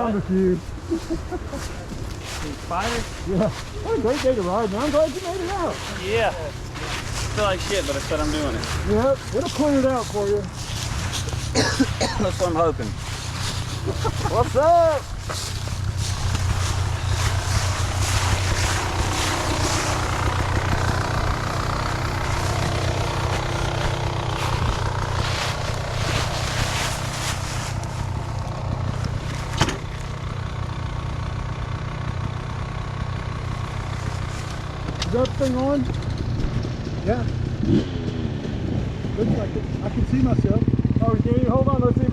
found a few. Spiders? Yeah. What a great day to ride, man. I'm glad you made it out. Yeah. I feel like shit, but I said I'm doing it. Yep, it'll clear it out for you. That's what I'm hoping. What's up? Is that thing on? Yeah. Looks like it. I can see myself. Oh, can you hold on? Let's see.